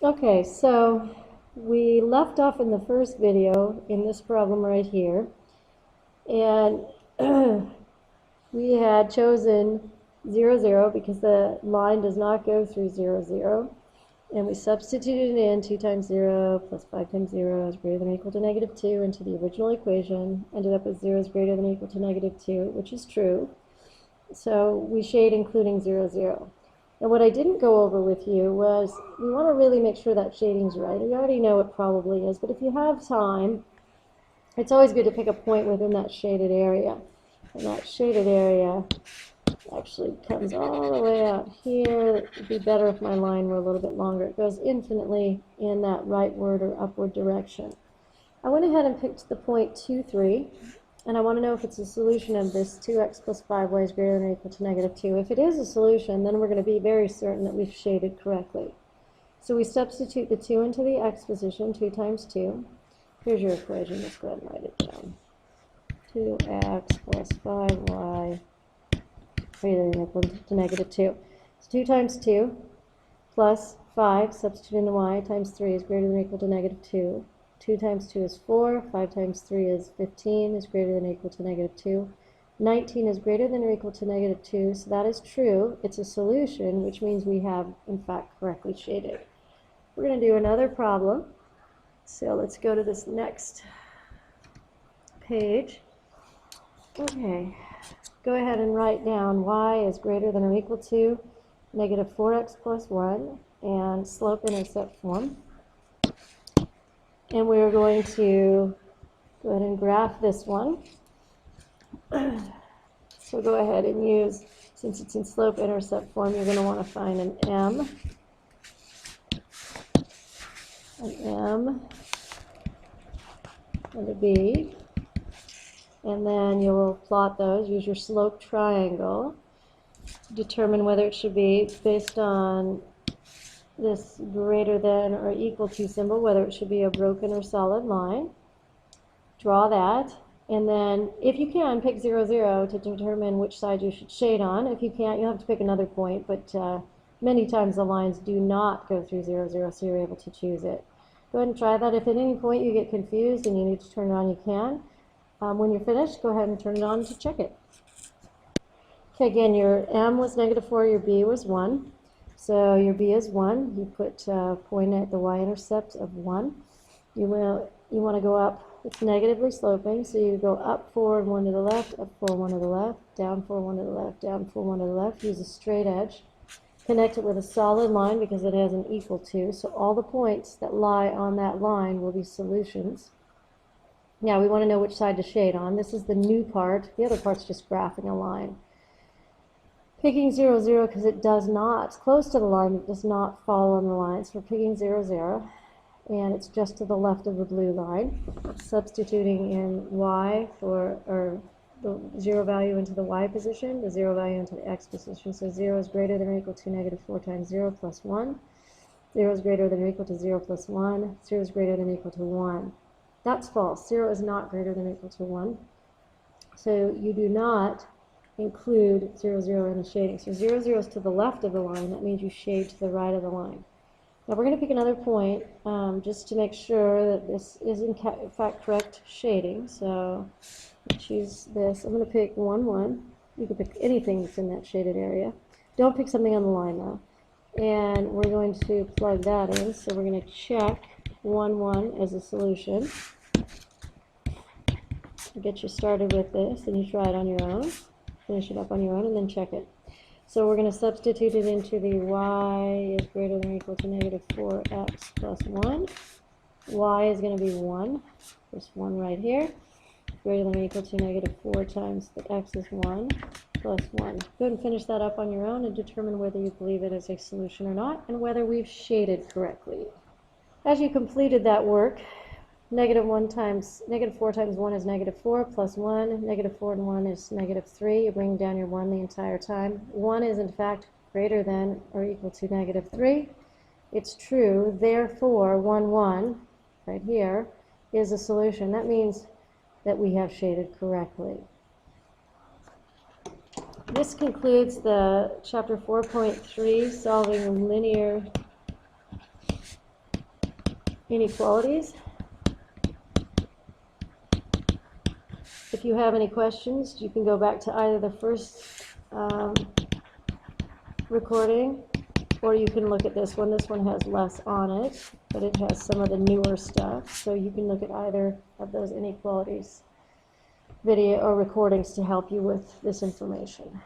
Okay, so we left off in the first video in this problem right here, and we had chosen 0, 0 because the line does not go through 0, 0, and we substituted in 2 times 0 plus 5 times 0 is greater than or equal to negative 2 into the original equation, ended up with 0 is greater than or equal to negative 2, which is true. So we shade including 0, 0. And what I didn't go over with you was we want to really make sure that shading's right. You already know it probably is, but if you have time, it's always good to pick a point within that shaded area. And that shaded area actually comes all the way out here. It would be better if my line were a little bit longer. It goes infinitely in that rightward or upward direction. I went ahead and picked the point 2, 3. And I want to know if it's a solution of this 2x plus 5y is greater than or equal to negative 2. If it is a solution, then we're going to be very certain that we've shaded correctly. So we substitute the 2 into the x position, 2 times 2. Here's your equation. Let's go ahead and write it down. 2x plus 5y greater than or equal to negative 2. So 2 times 2 plus 5, substitute in the y, times 3 is greater than or equal to negative 2. 2 times 2 is 4, 5 times 3 is 15, is greater than or equal to negative 2. 19 is greater than or equal to negative 2, so that is true. It's a solution, which means we have, in fact, correctly shaded. We're going to do another problem. So let's go to this next page. Okay, go ahead and write down y is greater than or equal to negative 4x plus 1 and slope-intercept form. And we're going to go ahead and graph this one. So go ahead and use, since it's in slope-intercept form, you're going to want to find an M, and a B. And then you'll plot those. Use your slope triangle to determine whether it should be based on this greater than or equal to symbol, whether it should be a broken or solid line. Draw that, and then if you can, pick 0, 0 to determine which side you should shade on. If you can't, you'll have to pick another point, but many times the lines do not go through 0, 0, so you're able to choose it. Go ahead and try that. If at any point you get confused and you need to turn it on, you can. When you're finished, go ahead and turn it on to check it. Okay, again, your M was negative 4, your B was 1. So your B is 1. You put a point at the y-intercept of 1. You want to go up. It's negatively sloping, so you go up 4 and 1 to the left, up 4 and 1 to the left, down 4, 1 to the left, down 4, 1 to the left. Use a straight edge. Connect it with a solid line because it has an equal to. So all the points that lie on that line will be solutions. Now we want to know which side to shade on. This is the new part. The other part's just graphing a line. Picking 0, 0 because it does not, it's close to the line, it does not fall on the line. So we're picking 0, 0, and it's just to the left of the blue line. Substituting in y or the 0 value into the y position, the 0 value into the x position. So 0 is greater than or equal to negative 4 times 0 plus 1. 0 is greater than or equal to 0 plus 1. 0 is greater than or equal to 1. That's false. 0 is not greater than or equal to 1. So you do not include 0, 0 in the shading. So 0, 0 is to the left of the line. That means you shade to the right of the line. Now we're going to pick another point just to make sure that this is in fact correct shading. So choose this. I'm going to pick 1, 1. You can pick anything that's in that shaded area. Don't pick something on the line though. And we're going to plug that in. So we're going to check 1, 1 as a solution. I'll get you started with this, and you try it on your own. Finish it up on your own, and then check it. So we're going to substitute it into the y is greater than or equal to negative 4x plus 1. Y is going to be 1. There's 1 right here. Greater than or equal to negative 4 times the x is 1 plus 1. Go ahead and finish that up on your own and determine whether you believe it is a solution or not, and whether we've shaded correctly. As you completed that work, negative 4 times 1 is negative 4 plus 1. Negative 4 and 1 is negative 3. You bring down your 1 the entire time. 1 is in fact greater than or equal to negative 3. It's true. Therefore, 1, 1 right here is a solution. That means that we have shaded correctly. This concludes the chapter 4.3, solving linear inequalities. If you have any questions, you can go back to either the first recording, or you can look at this one. This one has less on it, but it has some of the newer stuff. So you can look at either of those inequalities video or recordings to help you with this information.